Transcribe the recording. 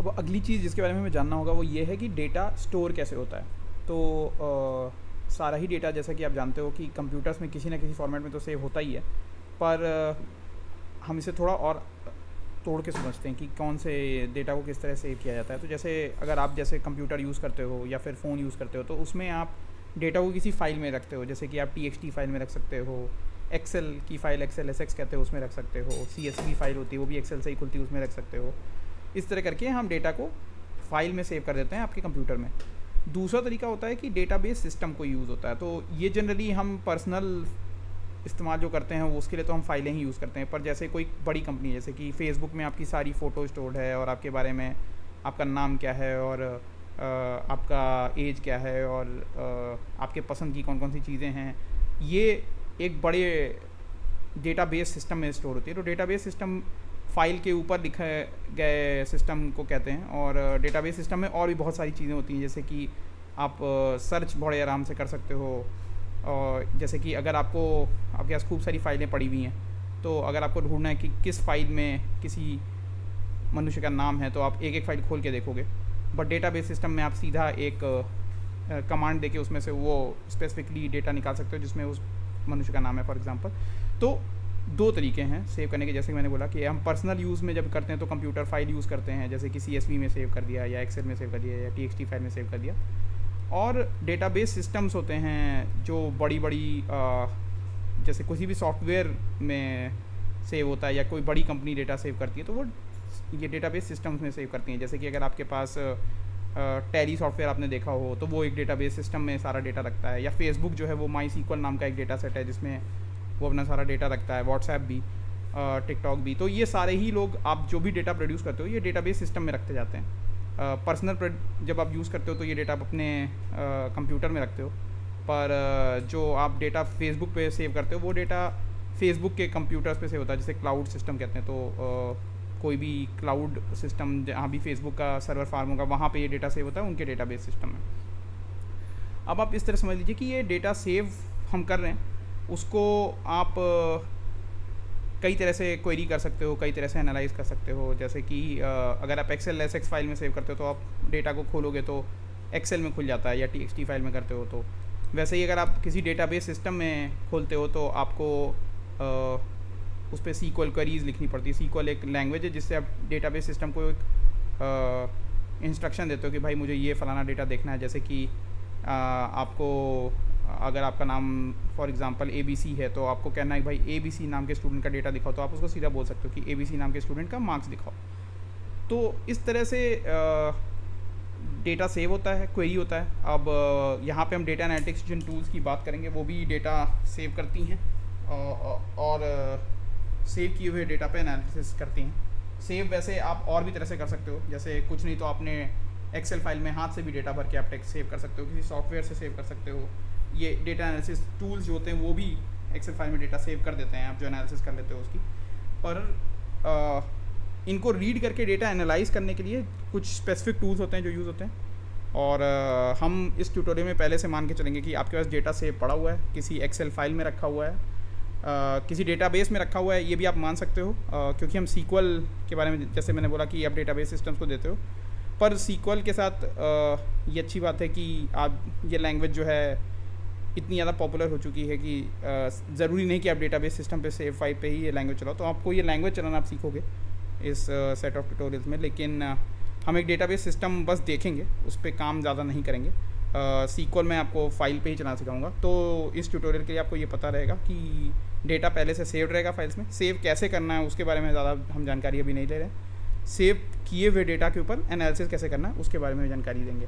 अब अगली चीज़ जिसके बारे में हमें जानना होगा वो ये है कि डेटा स्टोर कैसे होता है। तो सारा ही डेटा, जैसा कि आप जानते हो कि कंप्यूटर्स में किसी ना किसी फॉर्मेट में तो सेव होता ही है, पर हम इसे थोड़ा और तोड़ के समझते हैं कि कौन से डेटा को किस तरह सेव किया जाता है। तो जैसे अगर आप जैसे कंप्यूटर यूज़ करते हो या फिर फ़ोन यूज़ करते हो, तो उसमें आप डेटा को किसी फ़ाइल में रखते हो। जैसे कि आप TXT फाइल में रख सकते हो, एक्सेल की फ़ाइल, एक्सेल SX कहते हो, उसमें रख सकते हो। CSV फाइल होती है, वो भी एक्सेल से ही खुलती है, उसमें रख सकते हो। इस तरह करके हम डेटा को फाइल में सेव कर देते हैं आपके कंप्यूटर में। दूसरा तरीका होता है कि डेटाबेस सिस्टम को यूज़ होता है। तो ये जनरली हम पर्सनल इस्तेमाल जो करते हैं वो उसके लिए तो हम फाइलें ही यूज़ करते हैं। पर जैसे कोई बड़ी कंपनी है, जैसे कि फेसबुक में आपकी सारी फ़ोटो स्टोर्ड है और आपके बारे में आपका नाम क्या है और आपका एज क्या है और आपके पसंद की कौन कौन सी चीज़ें हैं, ये एक बड़े डेटाबेस सिस्टम में स्टोर होती है। तो डेटाबेस सिस्टम फाइल के ऊपर लिखे गए सिस्टम को कहते हैं। और डेटाबेस सिस्टम में और भी बहुत सारी चीज़ें होती हैं, जैसे कि आप सर्च बड़े आराम से कर सकते हो। और जैसे कि अगर आपके पास खूब सारी फाइलें पड़ी हुई हैं, तो अगर आपको ढूंढना है कि किस फाइल में किसी मनुष्य का नाम है, तो आप एक एक फ़ाइल खोल के देखोगे। बट डेटाबेस सिस्टम में आप सीधा एक कमांड देके उसमें से वो स्पेसिफिकली डेटा निकाल सकते हो जिसमें उस मनुष्य का नाम है, फॉर एग्जांपल। तो दो तरीके हैं सेव करने के। जैसे कि मैंने बोला कि हम पर्सनल यूज़ में जब करते हैं तो कंप्यूटर फाइल यूज़ करते हैं, जैसे कि CSV में सेव कर दिया या एक्सेल में सेव कर दिया या TXT फाइल में सेव कर दिया। और डेटाबेस सिस्टम्स होते हैं जो बड़ी बड़ी जैसे किसी भी सॉफ्टवेयर में सेव होता है या कोई बड़ी कंपनी डेटा सेव करती है, तो वो ये डेटाबेस सिस्टम्स में सेव करती हैं। जैसे कि अगर आपके पास टैली सॉफ्टवेयर आपने देखा हो, तो वो एक डेटाबेस सिस्टम में सारा डेटा रखता है। या फेसबुक जो है वो MySQL नाम का एक डेटा सेट है जिसमें वो अपना सारा डेटा रखता है। व्हाट्सएप भी, टिकटॉक भी। तो ये सारे ही लोग, आप जो भी डेटा प्रोड्यूस करते हो, ये डेटाबेस सिस्टम में रखते जाते हैं। पर्सनल जब आप यूज़ करते हो तो ये डेटा आप अपने कंप्यूटर में रखते हो। पर जो आप डेटा फेसबुक पे सेव करते हो, वो डेटा फेसबुक के कंप्यूटर्स पे सेव होता है, जिसे क्लाउड सिस्टम कहते हैं। तो कोई भी क्लाउड सिस्टम जहाँ भी फेसबुक का सर्वर फार्म होगा, वहाँ पे ये डेटा सेव होता है उनके डेटाबेस सिस्टम में। अब आप इस तरह समझ लीजिए कि ये डेटा सेव हम कर रहे हैं, उसको आप कई तरह से क्वेरी कर सकते हो, कई तरह से एनालाइज कर सकते हो। जैसे कि अगर आप एक्सेल SX फाइल में सेव करते हो तो आप डेटा को खोलोगे तो एक्सेल में खुल जाता है, या TXT फाइल में करते हो तो वैसे ही। अगर आप किसी डेटाबेस सिस्टम में खोलते हो तो आपको उस पर SQL क्वेरीज लिखनी पड़ती है। SQL एक लैंग्वेज है जिससे आप डेटाबेस सिस्टम को एक इंस्ट्रक्शन देते हो कि भाई मुझे ये फ़लाना डेटा देखना है। जैसे कि आपको अगर आपका नाम फॉर एग्जांपल ABC है, तो आपको कहना है कि भाई ABC नाम के स्टूडेंट का डेटा दिखाओ, तो आप उसको सीधा बोल सकते हो कि ABC नाम के स्टूडेंट का मार्क्स दिखाओ। तो इस तरह से डेटा सेव होता है, क्वेरी होता है। अब यहाँ पे हम डेटा एनालिटिक्स जिन टूल्स की बात करेंगे वो भी डेटा सेव करती हैं और सेव किए हुए डेटा पे एनालिसिस करती हैं। सेव वैसे आप और भी तरह से कर सकते हो, जैसे कुछ नहीं तो आपने एक्सेल फाइल में हाथ से भी डेटा भर के आप टेक्स्ट सेव कर सकते हो, किसी सॉफ्टवेयर से सेव कर सकते हो। ये डेटा एनालिसिस टूल्स जो होते हैं वो भी एक्सेल फाइल में डेटा सेव कर देते हैं, आप जो एनालिसिस कर लेते हो उसकी। पर इनको रीड करके डेटा एनालाइज करने के लिए कुछ स्पेसिफिक टूल्स होते हैं जो यूज़ होते हैं। और हम इस ट्यूटोरियल में पहले से मान के चलेंगे कि आपके पास डेटा सेव पड़ा हुआ है, किसी एक्सेल फाइल में रखा हुआ है, किसी डेटाबेस में रखा हुआ है, ये भी आप मान सकते हो। क्योंकि हम SQL के बारे में, जैसे मैंने बोला कि आप डेटाबेस सिस्टम्स को देते हो, पर SQL के साथ ये अच्छी बात है कि आप ये लैंग्वेज जो है इतनी ज़्यादा पॉपुलर हो चुकी है कि ज़रूरी नहीं कि आप डेटाबेस सिस्टम पे सेव फाइल पे ही ये लैंग्वेज चलाओ। तो आपको ये लैंग्वेज चलाना आप सीखोगे इस सेट ऑफ ट्यूटोरियल्स में। लेकिन हम एक डेटाबेस सिस्टम बस देखेंगे, उस पर काम ज़्यादा नहीं करेंगे। SQL मैं आपको फाइल पे ही चलाना सिखाऊंगा। तो इस ट्यूटोरियल के लिए आपको ये पता रहेगा कि डेटा पहले से सेव्ड रहेगा फाइल्स में। सेव कैसे करना है उसके बारे में ज़्यादा हम जानकारी अभी नहीं ले रहे हैं। सेव किए हुए डेटा के ऊपर एनालिसिस कैसे करना है उसके बारे में जानकारी देंगे।